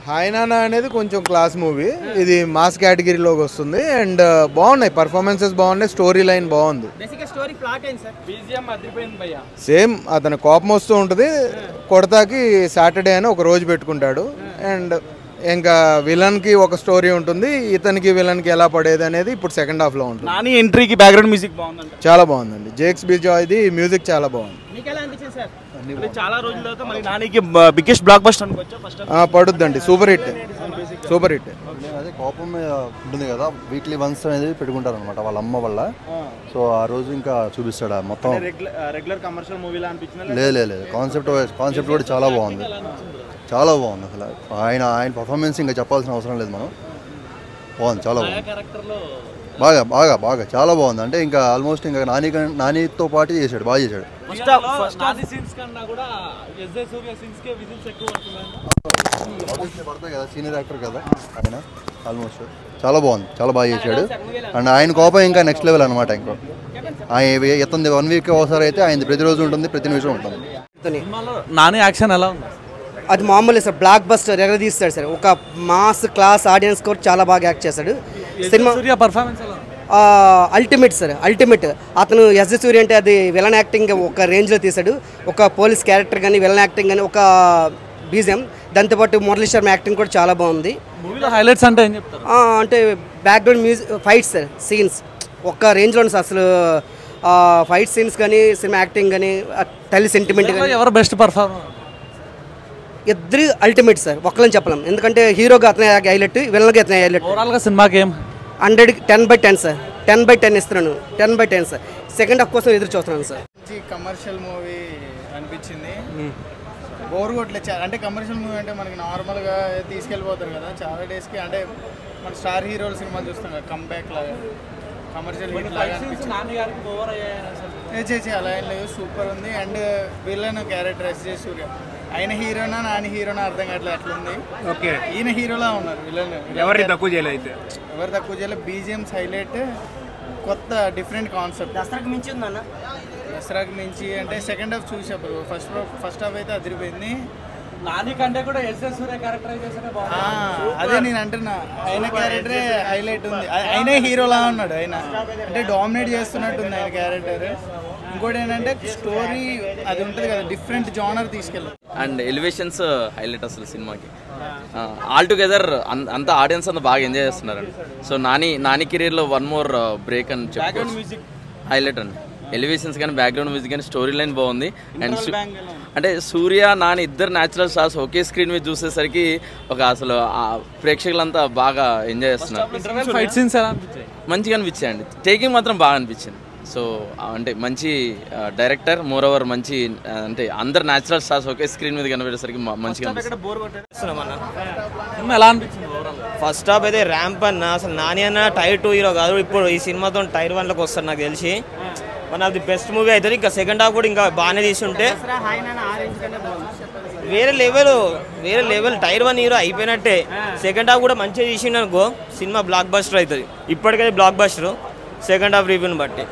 Hi నాన్న అనేది కొంచెం క్లాస్ మూవీ, ఇది మాస్ కేటగిరీలోకి వస్తుంది అండ్ బాగున్నాయి, పర్ఫార్మెన్సెస్ బాగున్నాయి, స్టోరీ లైన్ బాగుంది. సేమ్ అతను కోపం వస్తూ ఉంటుంది, కొడతాకి సాటర్డే అని ఒక రోజు పెట్టుకుంటాడు అండ్ ఇంకా విలన్ కి ఒక స్టోరీ ఉంటుంది, ఇతనికి విలన్ కి ఎలా పడేది అనేది ఇప్పుడు సెకండ్ హాఫ్ లో ఉంటుంది. నాని ఎంట్రీకి బ్యాక్గ్రౌండ్ మ్యూజిక్ బాగుందండి, చాలా బాగుందండి. జేక్స్ బిజాయ్ది మ్యూజిక్ చాలా బాగుంది. చాలా రోజుల తర్వాత మరి నానికి బిగ్గెస్ట్ బ్లాక్ బస్టర్ అనుకోవచ్చా? ఫస్ట్ పడుద్దండి, సూపర్ హిట్, సూపర్ హిట్. అదే కోపం ఉంటుంది కదా, వీక్లీ వన్స్ అనేది పెట్టుకుంటారు అనమాట వాళ్ళ అమ్మ వల్ల. సో ఆ రోజు ఇంకా చూపిస్తాడు మొత్తం. రెగ్యులర్ కమర్షియల్ మూవీలా అనిపించింది? లేదు, కాన్సెప్ట్ కూడా చాలా బాగుంది, చాలా బాగుంది. అసలు ఆయన పర్ఫార్మెన్స్ ఇంకా చెప్పాల్సిన అవసరం లేదు, మనం బాగుంది, చాలా బాగుంది, బాగా చాలా బాగుంది. అంటే ఇంకా ఆల్మోస్ట్ ఇంకా నానితో పాటు చేశాడు, బాగా చేశాడు. పడతాయి కదా, సీనియర్ యాక్టర్ కదా ఆయన, ఆల్మోస్ట్ చాలా బాగుంది, చాలా బాగా చేశాడు. అండ్ ఆయన కోపం ఇంకా నెక్స్ట్ లెవెల్ అనమాట. ఇంకా ఆయన ఎత్తంది 1 వీక్ ఒకసారి అయితే ఆయన ప్రతిరోజు ఉంటుంది, ప్రతి నిమిషం ఉంటుంది. నాని యాక్షన్ ఎలా ఉంది? అది మామూలు సార్, బ్లాక్ బస్టర్ ఎగరదీస్తాడు సార్. ఒక మాస్ క్లాస్ ఆడియన్స్ కూడా చాలా బాగా యాక్ట్ చేశాడు. Cinema performance ultimate sir, ultimate. అతను ఎస్ సూర్య అంటే అది విలన్ యాక్టింగ్ ఒక రేంజ్లో తీశాడు. ఒక పోలీస్ క్యారెక్టర్ కానీ, విలన్ యాక్టింగ్ కానీ, ఒక బీజిఎం, దాంతోపాటు మురళీ శర్మ యాక్టింగ్ కూడా చాలా బాగుంది. మూవీలో హైలైట్స్ అంటే ఏం చెప్తారు? అంటే background music, fights sir, scenes ఒక రేంజ్లో ఉంది సార్. అసలు ఫైట్ సీన్స్ కానీ, సినిమా యాక్టింగ్ కానీ, తల్లి సెంటిమెంట్ కానీ. ఎవరు బెస్ట్ పర్ఫార్మర్? ఇద్దరు అల్టిమేట్ సార్, ఒక్కలని చెప్పలేం. ఎందుకంటే హీరోగా అతనే హైలైట్, విలన్గా అతనే హైలైట్. ఓవరాల్గా సినిమాకి ఏం 100కి 10/10 సార్, 10/10 ఇస్తున్నాను, 10/10 సార్. సెకండ్ హాఫ్ కోసం ఎదురు చూస్తున్నాను సార్. కమర్షియల్ మూవీ అనిపించింది, బోర్ కొట్టలేదు. అంటే కమర్షియల్ మూవీ అంటే మనకి నార్మల్గా తీసుకెళ్ళిపోతారు కదా చాలా డేస్కి. అంటే మన స్టార్ హీరోల సినిమా చూస్తాం కదా, కంబ్యాక్ లాగా, కమర్షియల్ హిట్ లాగా చేసి అలా ఏం లేదు, సూపర్ ఉంది. అండ్ విలన్ క్యారెక్టర్ ఎస్ సూర్య, ఆయన హీరోనా నాని హీరోనా అర్థం కావట్లేదు, అట్లుంది. ఓకే, ఈయన హీరోలా ఉన్నారు, విలన్ ఎవరు తక్కువ చేయలేదు. బీజిఎంస్ హైలైట్, కొత్త డిఫరెంట్ కాన్సెప్ట్. దసరాకి మించి ఉందన్న, దసరాకి మించి అంటే సెకండ్ హాఫ్ చూసేప్పుడు ఫస్ట్ హాఫ్ అయితే అదిరిపోయింది. నాని కంటే కూడా ఎస్ సూర్య క్యారెక్టరైజేషన్ అదే నేను అంటున్నా, ఆయన క్యారెక్టరే హైలైట్ ఉంది. ఆయనే హీరోలా ఉన్నాడు, ఆయన అంటే డామినేట్ చేస్తున్నట్టుంది ఆయన క్యారెక్టర్. ఇంకోటి ఏంటంటే స్టోరీ అది ఉంటుంది కదా, డిఫరెంట్ జానర్ తీసుకెళ్ళారు. అండ్ ఎలివేషన్స్ హైలైట్ అసలు సినిమాకి. ఆల్ టుగెదర్ అంతా ఆడియన్స్ అంతా బాగా ఎంజాయ్ చేస్తున్నారండి. సో నాని కెరీర్లో 1 మోర్ బ్రేక్ అని చెప్పి హైలైట్ అండి. ఎలివేషన్స్ కానీ, బ్యాక్గ్రౌండ్ మ్యూజిక్ కానీ, స్టోరీ లైన్ బాగుంది. అండ్ అంటే సూర్య నాని ఇద్దరు న్యాచురల్ స్టార్స్ ఒకే స్క్రీన్ మీద చూసేసరికి ఒక అసలు ప్రేక్షకులంతా బాగా ఎంజాయ్ చేస్తున్నారు. ఫైట్ సీన్స్ మంచిగా అనిపించాయండి, టేకింగ్ మాత్రం బాగా అనిపించింది. సో అంటే మంచి డైరెక్టర్, మోర్ ఓవర్ మంచి, అంటే అందరు న్యాచురల్ స్టార్స్ ఒకే స్క్రీన్ మీద కనిపెట్టేసరికి మంచిగా ఎలా అనిపించింది? ఫస్ట్ హాఫ్ అయితే ర్యాంప్ అన్న, అసలు నాని అన్న టైర్ 2 హీరో కాదు, ఇప్పుడు ఈ సినిమాతో టైర్ 1లోకి వస్తారు నాకు తెలిసి. One of the best movie అవుతుంది. ఇంకా సెకండ్ హాఫ్ కూడా ఇంకా బాగానే తీసుంటే వేరే లెవెల్ టైర్ 1 హీరో అయిపోయినట్టే. సెకండ్ హాఫ్ కూడా మంచిగా తీసిండు అనుకో, సినిమా బ్లాక్ బస్టర్ అవుతుంది. ఇప్పటికైతే బ్లాక్ బస్టర్, సెకండ్ హాఫ్ రివ్యూని బట్టి.